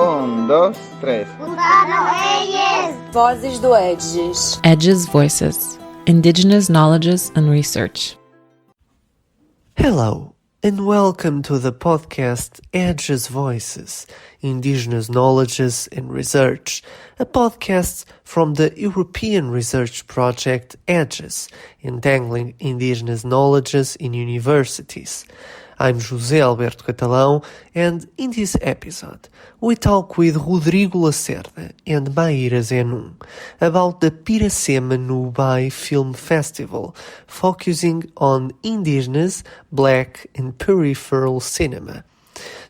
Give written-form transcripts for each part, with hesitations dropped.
2, 3. Vozes do Edges. Edges Voices, Indigenous Knowledges and Research. Hello, and welcome to the podcast Edges Voices, Indigenous Knowledges and Research, a podcast from the European research project EDGES, Entangling Indigenous Knowledges in Universities. I'm José Alberto Catalão, and in this episode, we talk with Rodrigo Lacerda and Maíra Zenum about the Piracema Nubai Film Festival, focusing on indigenous, black and peripheral cinema.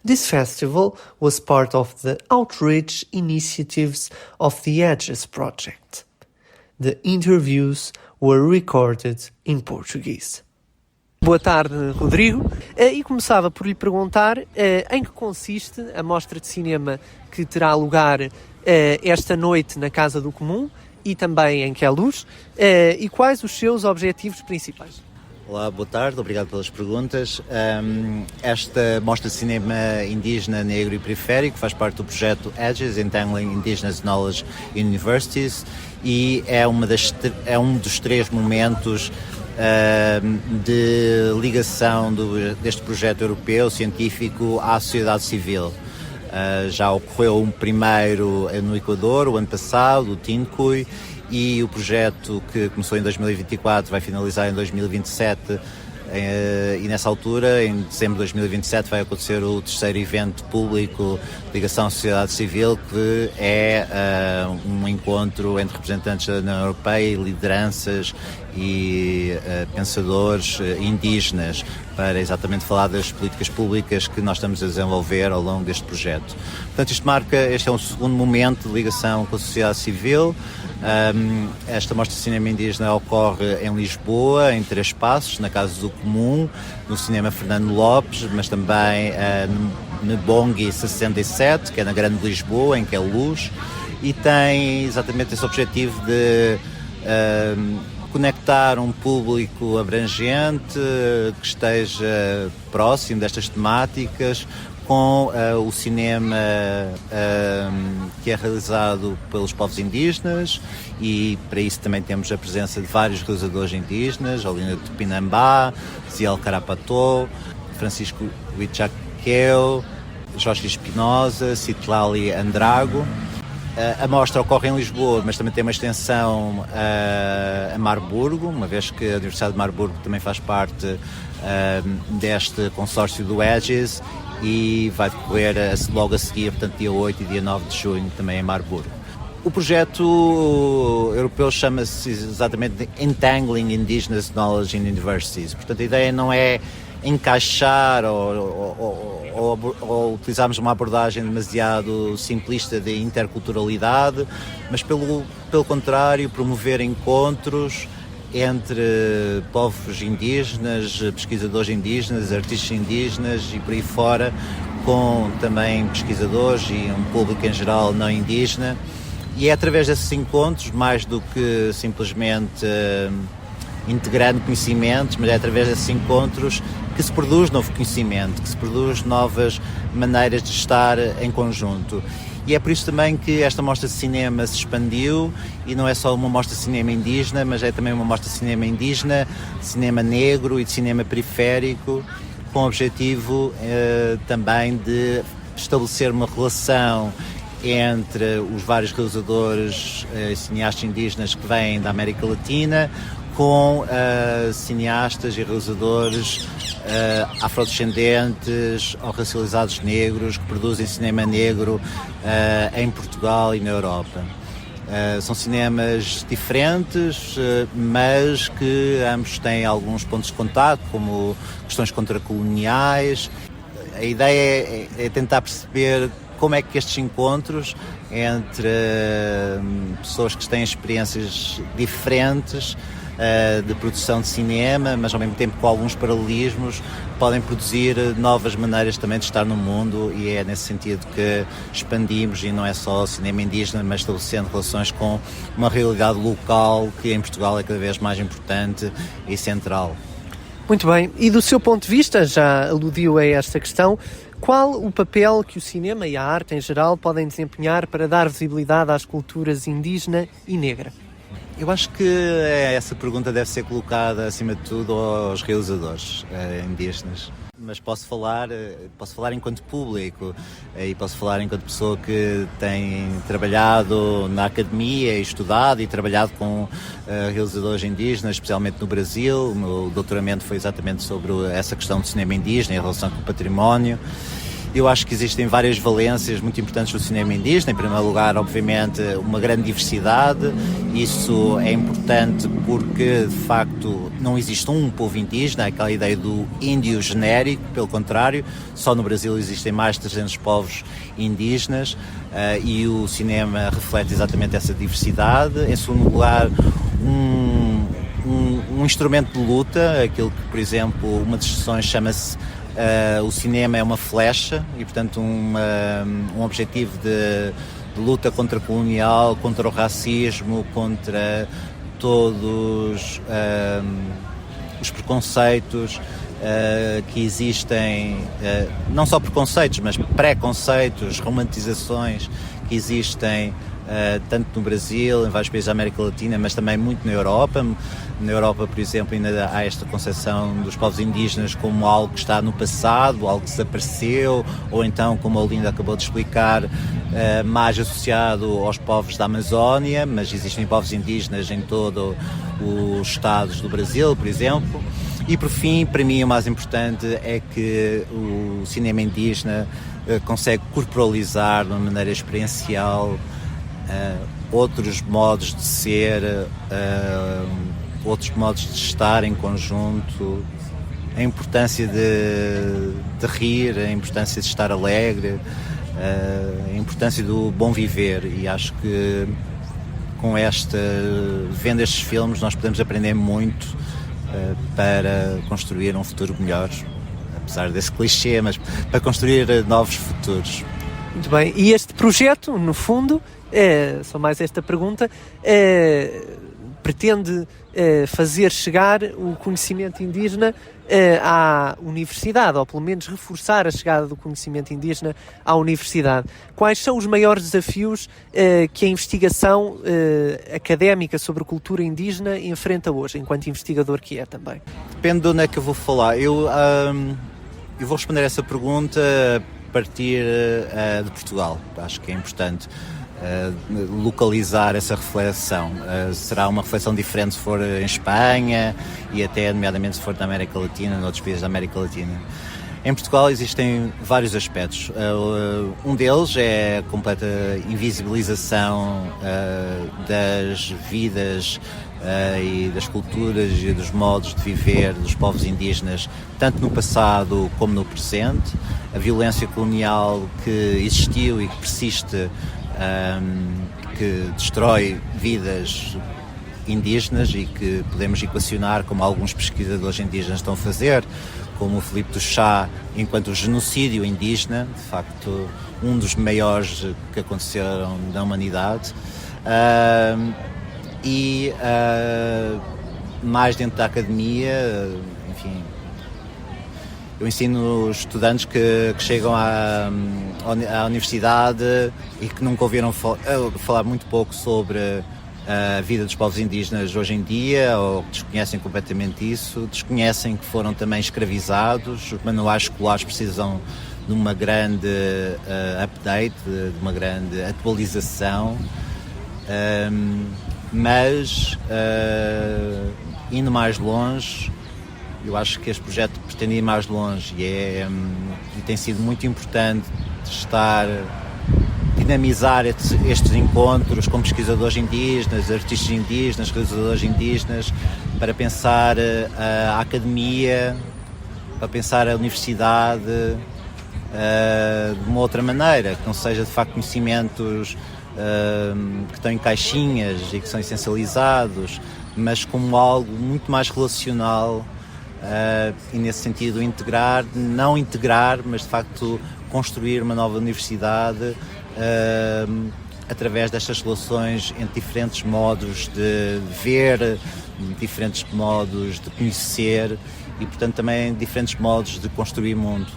This festival was part of the outreach initiatives of the EDGES project. The interviews were recorded in Portuguese. Boa tarde, Rodrigo. E começava por lhe perguntar em que consiste a mostra de cinema que terá lugar esta noite na Casa do Comum e também em Queluz, e quais os seus objetivos principais. Olá, boa tarde, obrigado pelas perguntas. Esta mostra de cinema indígena, negro e periférico faz parte do projeto EDGES, Entangling Indigenous Knowledge in Universities, e é um dos três momentos de ligação deste projeto europeu científico à sociedade civil. Já ocorreu um primeiro no Equador, o ano passado, o TINCUI, e o projeto que começou em 2024 vai finalizar em 2027, e nessa altura, em dezembro de 2027, vai acontecer o terceiro evento público de ligação à sociedade civil, que é um encontro entre representantes da União Europeia e lideranças e pensadores indígenas, para exatamente falar das políticas públicas que nós estamos a desenvolver ao longo deste projeto. Portanto, este é um segundo momento de ligação com a sociedade civil. Esta mostra de cinema indígena ocorre em Lisboa, em 3 espaços, na Casa do Comum, no Cinema Fernando Lopes, mas também no Bongi 67, que é na Grande Lisboa, em Queluz, e tem exatamente esse objetivo de conectar um público abrangente que esteja próximo destas temáticas com o cinema que é realizado pelos povos indígenas, e para isso também temos a presença de vários realizadores indígenas: Olinda Tupinambá, Ziel Carapatô, Francisco Huichaqueu, Jorge Espinosa, Citlali Andrago. A mostra ocorre em Lisboa, mas também tem uma extensão a Marburgo, uma vez que a Universidade de Marburgo também faz parte deste consórcio do EDGES, e vai decorrer logo a seguir, portanto dia 8 e dia 9 de junho, também em Marburgo. O projeto europeu chama-se exatamente de Entangling Indigenous Knowledge in Universities. Portanto, a ideia não é encaixar ou utilizarmos uma abordagem demasiado simplista de interculturalidade, mas pelo contrário, promover encontros entre povos indígenas, pesquisadores indígenas, artistas indígenas e por aí fora, com também pesquisadores e um público em geral não indígena. E é através desses encontros, mais do que simplesmente integrando conhecimentos, mas é através desses encontros que se produz novo conhecimento, que se produz novas maneiras de estar em conjunto. E é por isso também que esta mostra de cinema se expandiu, e não é só uma mostra de cinema indígena, mas é também uma mostra de cinema indígena, de cinema negro e de cinema periférico, com o objetivo também de estabelecer uma relação entre os vários realizadores e cineastas indígenas que vêm da América Latina, com cineastas e realizadores afrodescendentes ou racializados negros que produzem cinema negro em Portugal e na Europa. São cinemas diferentes, mas que ambos têm alguns pontos de contato, como questões contracoloniais. A ideia é tentar perceber como é que estes encontros entre pessoas que têm experiências diferentes de produção de cinema, mas ao mesmo tempo com alguns paralelismos, podem produzir novas maneiras também de estar no mundo, e é nesse sentido que expandimos, e não é só cinema indígena, mas estabelecendo relações com uma realidade local que em Portugal é cada vez mais importante e central. Muito bem, e do seu ponto de vista, já aludiu a esta questão, qual o papel que o cinema e a arte em geral podem desempenhar para dar visibilidade às culturas indígena e negra? Eu acho que essa pergunta deve ser colocada, acima de tudo, aos realizadores indígenas. Mas posso falar enquanto público e posso falar enquanto pessoa que tem trabalhado na academia e estudado e trabalhado com realizadores indígenas, especialmente no Brasil. O meu doutoramento foi exatamente sobre essa questão do cinema indígena em relação com o património. Eu acho que existem várias valências muito importantes do cinema indígena. Em primeiro lugar, obviamente, uma grande diversidade. Isso é importante porque, de facto, não existe um povo indígena, aquela ideia do índio genérico. Pelo contrário, só no Brasil existem mais de 300 povos indígenas e o cinema reflete exatamente essa diversidade. Em segundo lugar, um instrumento de luta, aquilo que, por exemplo, uma das sessões chama-se o cinema é uma flecha e, portanto, um objetivo de luta contra-colonial, contra o racismo, contra todos os preconceitos que existem, não só preconceitos, mas preconceitos, romantizações que existem tanto no Brasil, em vários países da América Latina, mas também muito na Europa. Na Europa, por exemplo, ainda há esta concepção dos povos indígenas como algo que está no passado, algo que desapareceu, ou então, como a Olinda acabou de explicar, mais associado aos povos da Amazónia, mas existem povos indígenas em todos os estados do Brasil, por exemplo. E, por fim, para mim, o mais importante é que o cinema indígena consegue corporalizar de uma maneira experiencial outros modos de ser, outros modos de estar em conjunto, a importância de rir, a importância de estar alegre, a importância do bom viver. E acho que vendo estes filmes nós podemos aprender muito para construir um futuro melhor, apesar desse clichê, mas para construir novos futuros. Muito bem, e este projeto, no fundo, só mais esta pergunta, pretende fazer chegar o conhecimento indígena à universidade, ou pelo menos reforçar a chegada do conhecimento indígena à universidade. Quais são os maiores desafios que a investigação académica sobre cultura indígena enfrenta hoje, enquanto investigador que é também? Depende de onde é que eu vou falar. Eu vou responder essa pergunta a partir de Portugal. Acho que é importante localizar essa reflexão. Será uma reflexão diferente se for em Espanha e até, nomeadamente, se for na América Latina, noutros países da América Latina. Em Portugal existem vários aspectos. Um deles é a completa invisibilização das vidas e das culturas e dos modos de viver dos povos indígenas, tanto no passado como no presente. A violência colonial que existiu e que persiste, que destrói vidas indígenas e que podemos equacionar, como alguns pesquisadores indígenas estão a fazer, como o Filipe do Chá, enquanto genocídio indígena, de facto um dos maiores que aconteceram na humanidade. Mais dentro da academia, enfim, eu ensino estudantes que chegam à universidade e que nunca ouviram falar muito pouco sobre a vida dos povos indígenas hoje em dia, ou desconhecem completamente isso, desconhecem que foram também escravizados. Os manuais escolares precisam de uma grande update, de uma grande atualização, mas indo mais longe, eu acho que este projeto pretende ir mais longe e tem sido muito importante dinamizar estes encontros com pesquisadores indígenas, artistas indígenas, realizadores indígenas, para pensar a academia, para pensar a universidade de uma outra maneira, que não seja de facto conhecimentos que estão em caixinhas e que são essencializados, mas como algo muito mais relacional e nesse sentido não integrar, mas de facto construir uma nova universidade através destas relações entre diferentes modos de ver, diferentes modos de conhecer e, portanto, também diferentes modos de construir mundo.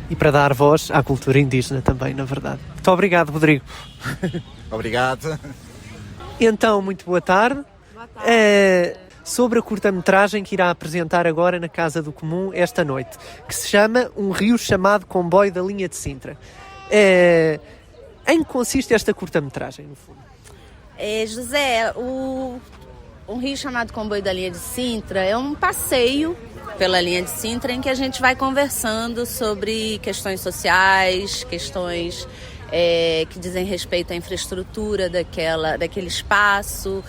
E para dar voz à cultura indígena também, na verdade. Muito obrigado, Rodrigo. Obrigado. Então, muito boa tarde. Boa tarde. Sobre a curta-metragem que irá apresentar agora na Casa do Comum esta noite, que se chama Um Rio Chamado Comboio da Linha de Sintra. Em que consiste esta curta-metragem, no fundo? José, Um Rio Chamado Comboio da Linha de Sintra é um passeio pela linha de Sintra em que a gente vai conversando sobre questões sociais, questões que dizem respeito à infraestrutura daquele espaço,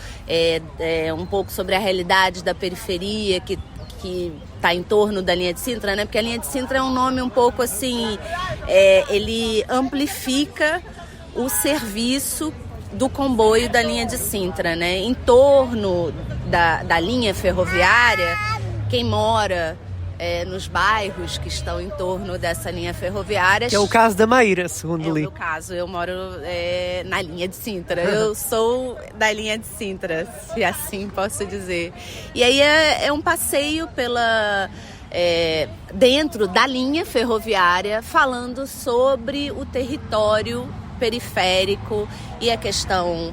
um pouco sobre a realidade da periferia que está em torno da linha de Sintra, né? Porque a linha de Sintra é um nome um pouco assim, ele amplifica o serviço do comboio da linha de Sintra, né? Em torno da linha ferroviária, quem mora nos bairros que estão em torno dessa linha ferroviária... Que é o caso da Maíra, segundo li. É o meu caso, eu moro na linha de Sintra, eu sou da linha de Sintra, se assim posso dizer. E aí é um passeio dentro da linha ferroviária, falando sobre o território periférico e a questão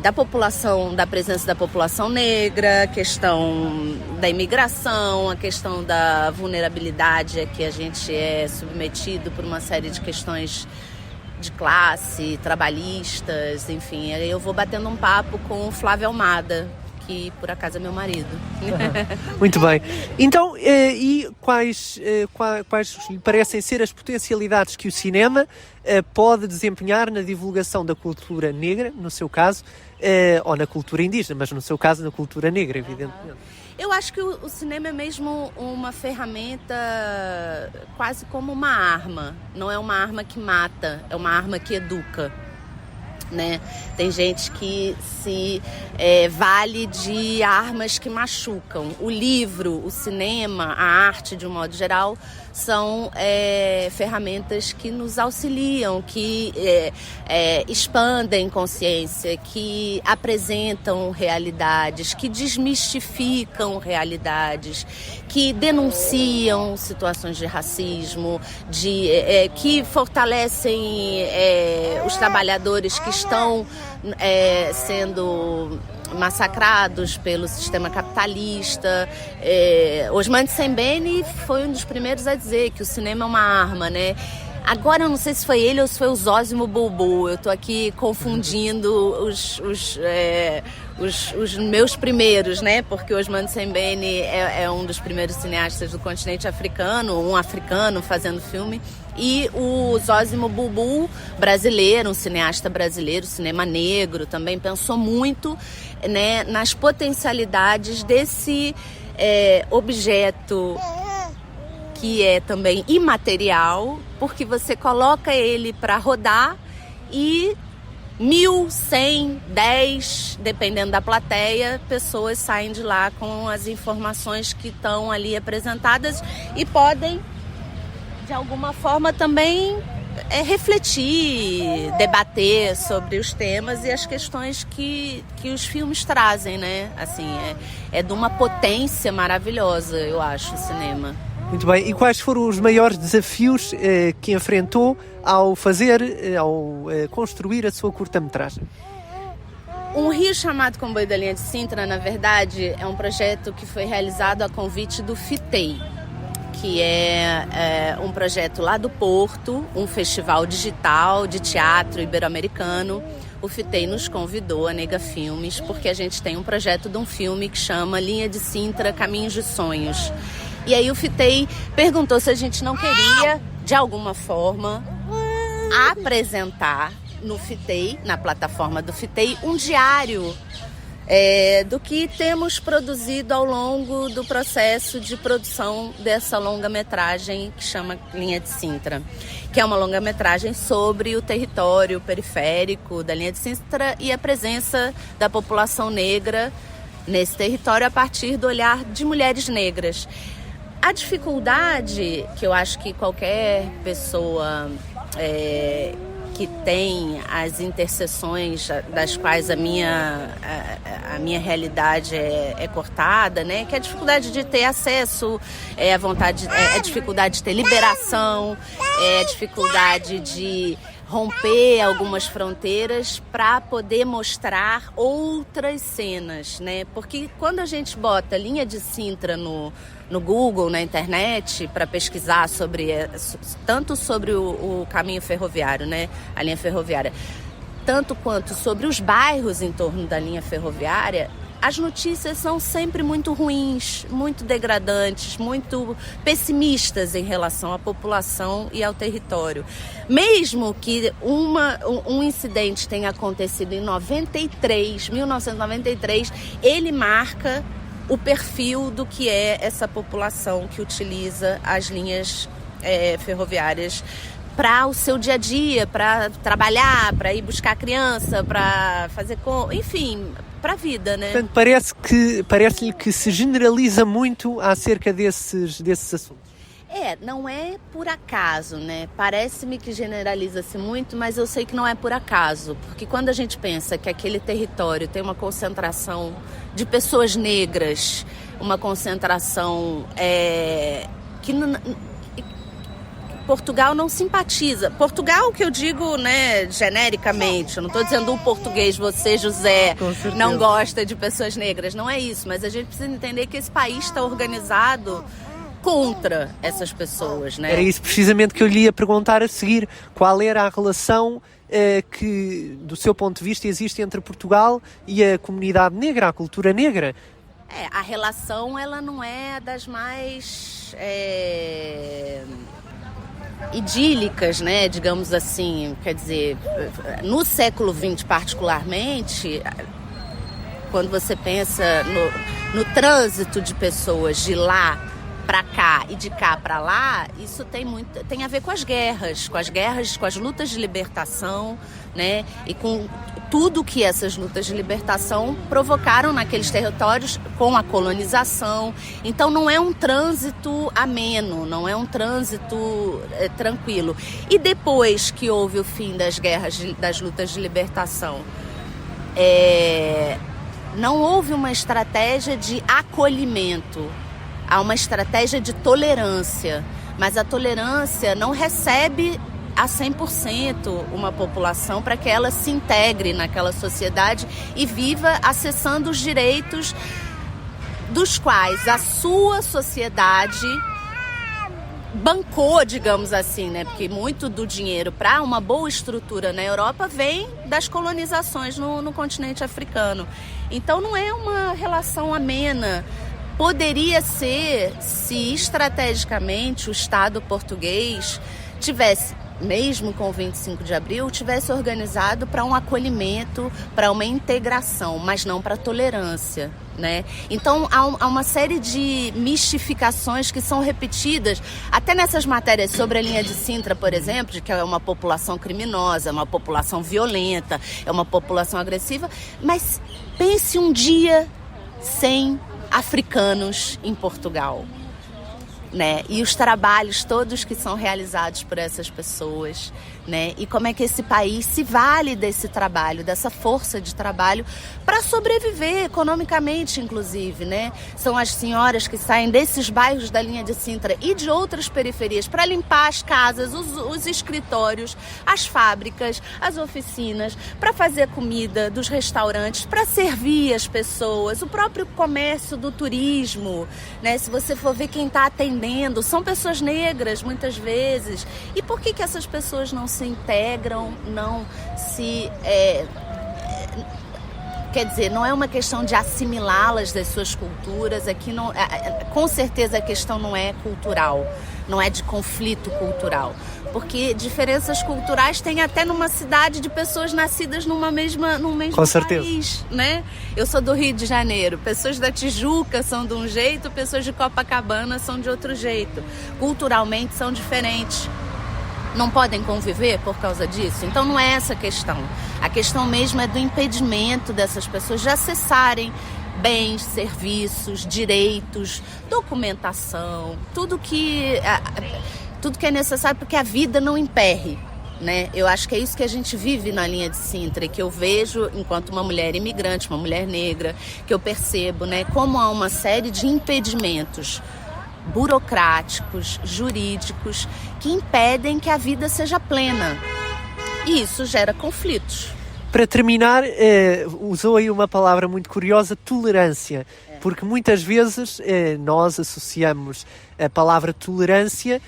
da população, da presença da população negra, a questão da imigração, a questão da vulnerabilidade a que a gente é submetido por uma série de questões de classe, trabalhistas, enfim. Eu vou batendo um papo com o Flávio Almada, que por acaso é meu marido. Muito bem. Então, e quais lhe parecem ser as potencialidades que o cinema pode desempenhar na divulgação da cultura negra, no seu caso, ou na cultura indígena, mas no seu caso na cultura negra, evidentemente? Eu acho que o cinema é mesmo uma ferramenta quase como uma arma. Não é uma arma que mata, é uma arma que educa. Né? Tem gente que se vale de armas que machucam. O livro, o cinema, a arte de um modo geral são ferramentas que nos auxiliam, que expandem consciência, que apresentam realidades, que desmistificam realidades, que denunciam situações de racismo, que fortalecem os trabalhadores que estão sendo massacrados pelo sistema capitalista. Osman Sembene foi um dos primeiros a dizer que o cinema é uma arma, né? Agora eu não sei se foi ele ou se foi o Zósimo Bulbul. Eu tô aqui confundindo os meus primeiros, né? Porque o Osman Sembene é um dos primeiros cineastas do continente africano, um africano fazendo filme. E o Zósimo Bulbul, brasileiro, um cineasta brasileiro, cinema negro, também pensou muito, né, nas potencialidades desse objeto que é também imaterial, porque você coloca ele para rodar e 1.000, 100, 10, dependendo da plateia, pessoas saem de lá com as informações que estão ali apresentadas e podem, de alguma forma, também refletir, debater sobre os temas e as questões que os filmes trazem, né? Assim, é de uma potência maravilhosa, eu acho, o cinema. Muito bem. E quais foram os maiores desafios que enfrentou ao construir a sua curta-metragem? Um Rio Chamado Comboio da Linha de Sintra, na verdade, é um projeto que foi realizado a convite do FITEI, que é um projeto lá do Porto, um festival digital de teatro ibero-americano. O FITEI nos convidou, a Nega Filmes, porque a gente tem um projeto de um filme que chama Linha de Sintra, Caminhos de Sonhos. E aí o FITEI perguntou se a gente não queria, de alguma forma, apresentar no FITEI, na plataforma do FITEI, um diário do que temos produzido ao longo do processo de produção dessa longa-metragem que chama Linha de Sintra, que é uma longa-metragem sobre o território periférico da Linha de Sintra e a presença da população negra nesse território a partir do olhar de mulheres negras. A dificuldade que eu acho que qualquer pessoa que que tem as interseções das quais a minha realidade é cortada, né? Que é a dificuldade de ter acesso, a dificuldade de ter liberação, a dificuldade de romper algumas fronteiras para poder mostrar outras cenas, né? Porque quando a gente bota linha de Sintra no Google, na internet, para pesquisar tanto sobre o caminho ferroviário, né? A linha ferroviária, tanto quanto sobre os bairros em torno da linha ferroviária, as notícias são sempre muito ruins, muito degradantes, muito pessimistas em relação à população e ao território. Mesmo que um incidente tenha acontecido em 1993, ele marca o perfil do que é essa população que utiliza as linhas ferroviárias para o seu dia a dia, para trabalhar, para ir buscar criança, para fazer enfim, para a vida, né? Portanto, parece-lhe que se generaliza muito acerca desses assuntos. Não é por acaso, né? Parece-me que generaliza-se muito, mas eu sei que não é por acaso. Porque quando a gente pensa que aquele território tem uma concentração de pessoas negras, uma concentração que Portugal não simpatiza. Portugal, que eu digo, né, genericamente, eu não estou dizendo o português, você, José, não gosta de pessoas negras, não é isso, mas a gente precisa entender que esse país está organizado contra essas pessoas, né? Era isso precisamente que eu lhe ia perguntar a seguir, qual era a relação que, do seu ponto de vista, existe entre Portugal e a comunidade negra, a cultura negra? A relação, ela não é das mais idílicas, né, digamos assim. Quer dizer, no século XX particularmente, quando você pensa no trânsito de pessoas de lá para cá e de cá para lá, isso tem a ver com as guerras, com as lutas de libertação, né, e com tudo que essas lutas de libertação provocaram naqueles territórios com a colonização. Então não é um trânsito ameno, não é um trânsito tranquilo. E depois que houve o fim das guerras, das lutas de libertação, não houve uma estratégia de acolhimento, há uma estratégia de tolerância, mas a tolerância não recebe a 100% uma população para que ela se integre naquela sociedade e viva acessando os direitos dos quais a sua sociedade bancou, digamos assim, né? Porque muito do dinheiro para uma boa estrutura na Europa vem das colonizações no continente africano. Então não é uma relação amena. Poderia ser se estrategicamente o Estado português tivesse, mesmo com o 25 de abril, tivesse organizado para um acolhimento, para uma integração, mas não para tolerância, né? Então há uma série de mistificações que são repetidas, até nessas matérias sobre a linha de Sintra, por exemplo, de que é uma população criminosa, é uma população violenta, é uma população agressiva, mas pense um dia sem africanos em Portugal, né? E os trabalhos todos que são realizados por essas pessoas, né? E como é que esse país se vale desse trabalho, dessa força de trabalho para sobreviver economicamente, inclusive, né? São as senhoras que saem desses bairros da linha de Sintra e de outras periferias para limpar as casas, os escritórios, as fábricas, as oficinas, para fazer comida dos restaurantes, para servir as pessoas, o próprio comércio do turismo, né? Se você for ver quem está atendendo, são pessoas negras muitas vezes. E por que essas pessoas não se integram, não se... Quer dizer, não é uma questão de assimilá-las das suas culturas, aqui não, com certeza a questão não é cultural, não é de conflito cultural, porque diferenças culturais tem até numa cidade de pessoas nascidas num mesmo país, né? Eu sou do Rio de Janeiro, pessoas da Tijuca são de um jeito, pessoas de Copacabana são de outro jeito, culturalmente são diferentes. Não podem conviver por causa disso? Então não é essa a questão. A questão mesmo é do impedimento dessas pessoas de acessarem bens, serviços, direitos, documentação, tudo que é necessário para que a vida não emperre, né? Eu acho que é isso que a gente vive na linha de Sintra, que eu vejo enquanto uma mulher imigrante, uma mulher negra, que eu percebo, né, como há uma série de impedimentos burocráticos, jurídicos, que impedem que a vida seja plena. E isso gera conflitos. Para terminar, usou aí uma palavra muito curiosa, tolerância, porque muitas vezes nós associamos a palavra tolerância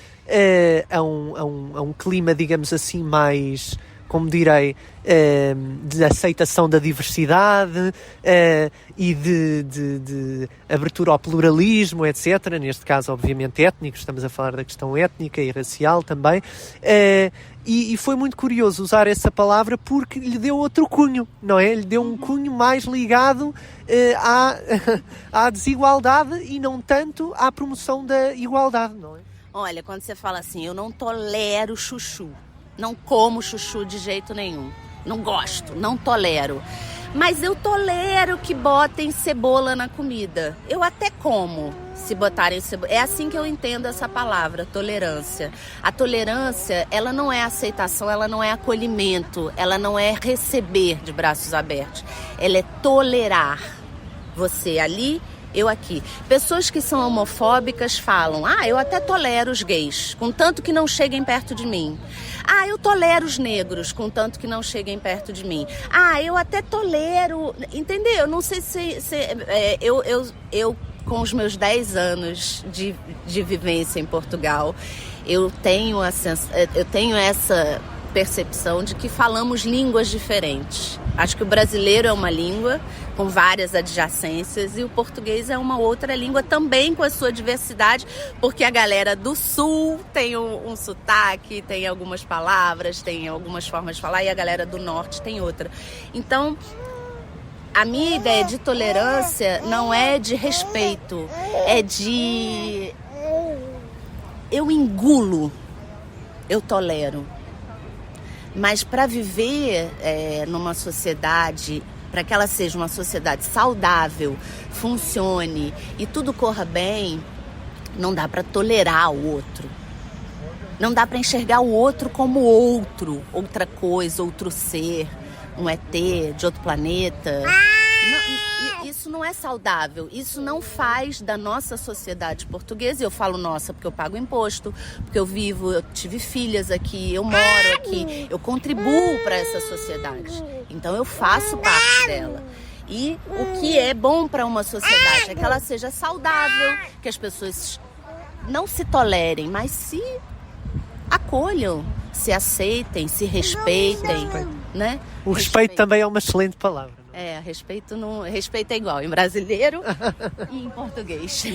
a um clima, digamos assim, mais, como direi, de aceitação da diversidade e de abertura ao pluralismo, etc. Neste caso, obviamente, étnico, estamos a falar da questão étnica e racial também. E foi muito curioso usar essa palavra porque lhe deu outro cunho, não é? Lhe deu um cunho mais ligado à desigualdade e não tanto à promoção da igualdade, não é? Olha, quando você fala assim, eu não tolero chuchu, não como chuchu de jeito nenhum, não gosto, não tolero. Mas eu tolero que botem cebola na comida. Eu até como se botarem cebola. É assim que eu entendo essa palavra, tolerância. A tolerância, ela não é aceitação, ela não é acolhimento, ela não é receber de braços abertos. Ela é tolerar. Você ali, eu aqui. Pessoas que são homofóbicas falam, eu até tolero os gays, contanto que não cheguem perto de mim. Eu tolero os negros, contanto que não cheguem perto de mim. Eu até tolero, entendeu? Eu não sei se eu com os meus 10 anos de vivência em Portugal, eu tenho essa percepção de que falamos línguas diferentes. Acho que o brasileiro é uma língua com várias adjacências e o português é uma outra língua também com a sua diversidade, porque a galera do sul tem um sotaque, tem algumas palavras, tem algumas formas de falar, e a galera do norte tem outra. Então, a minha ideia de tolerância não é de respeito, é de... Eu engulo, eu tolero. Mas para viver numa sociedade, para que ela seja uma sociedade saudável, funcione e tudo corra bem, não dá para tolerar o outro. Não dá para enxergar o outro como outro, outra coisa, outro ser, um ET de outro planeta. Isso não é saudável, isso não faz da nossa sociedade portuguesa, eu falo nossa porque eu pago imposto, porque eu vivo, eu tive filhas aqui, eu moro aqui, eu contribuo para essa sociedade, então eu faço parte dela. E o que é bom para uma sociedade é que ela seja saudável, que as pessoas não se tolerem, mas se acolham, se aceitem, se respeitem, né? O respeito também é uma excelente palavra. Respeito é igual em brasileiro e em português.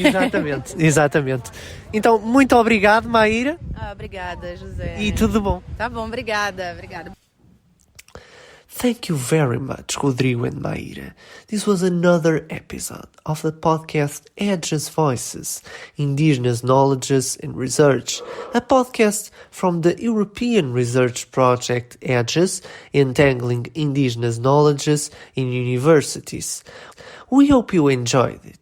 Exatamente. Então, muito obrigado, Maíra. Obrigada, José. E tudo bom. Tá bom, obrigada. Thank you very much, Rodrigo and Maíra. This was another episode of the podcast Edges Voices, Indigenous Knowledges and Research, a podcast from the European research project Edges, Entangling Indigenous Knowledges in Universities. We hope you enjoyed it.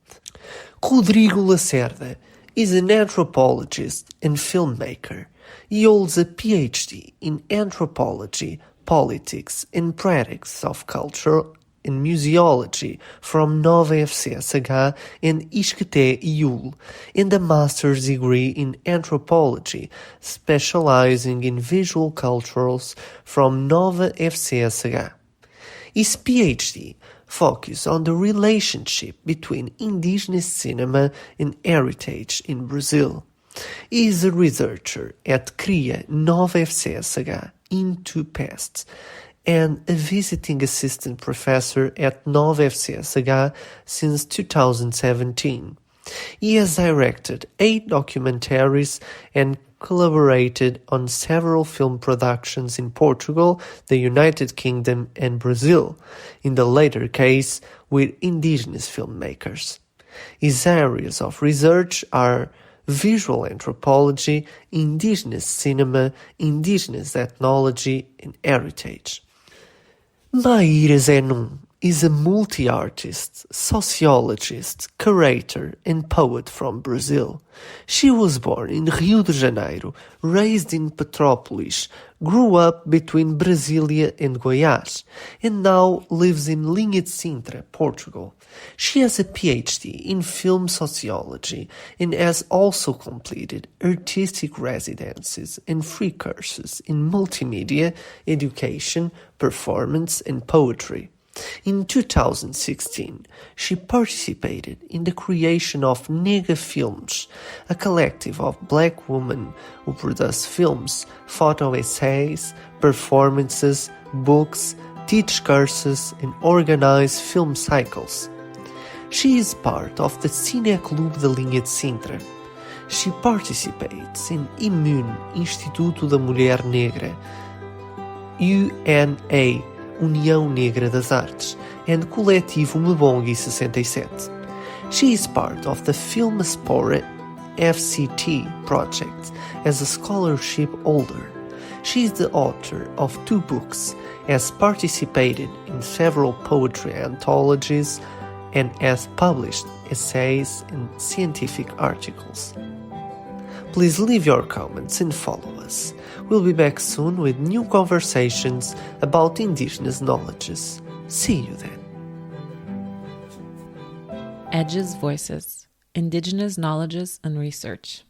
Rodrigo Lacerda is an anthropologist and filmmaker. He holds a PhD in anthropology, politics and practice of culture and museology from Nova FCSH and Isqueté IUL, and a master's degree in anthropology, specializing in visual cultures from Nova FCSH. His PhD focused on the relationship between indigenous cinema and heritage in Brazil. He is a researcher at CRIA Nova FCSH Into Past and a visiting assistant professor at Nova FCSH since 2017. He has directed 8 documentaries and collaborated on several film productions in Portugal, the United Kingdom and Brazil, in the latter case with indigenous filmmakers. His areas of research are visual anthropology, indigenous cinema, indigenous ethnology and heritage. Maíra Zenon is a multi-artist, sociologist, curator and poet from Brazil. She was born in Rio de Janeiro, raised in Petrópolis, grew up between Brasília and Goiás, and now lives in Linha de Sintra, Portugal. She has a PhD in film sociology and has also completed artistic residencies and free courses in multimedia, education, performance and poetry. In 2016, she participated in the creation of Nega Filmes, a collective of black women who produce films, photo essays, performances, books, teach courses, and organize film cycles. She is part of the Cine Clube de Linha de Sintra. She participates in IMUN, Instituto da Mulher Negra, UNA, União Negra das Artes, and Coletivo Mebongi 67. She is part of the Filmaspora FCT project as a scholarship holder. She is the author of 2 books, has participated in several poetry anthologies, and has published essays and scientific articles. Please leave your comments and follow us. We'll be back soon with new conversations about indigenous knowledges. See you then. Edge's Voices, Indigenous Knowledges and Research.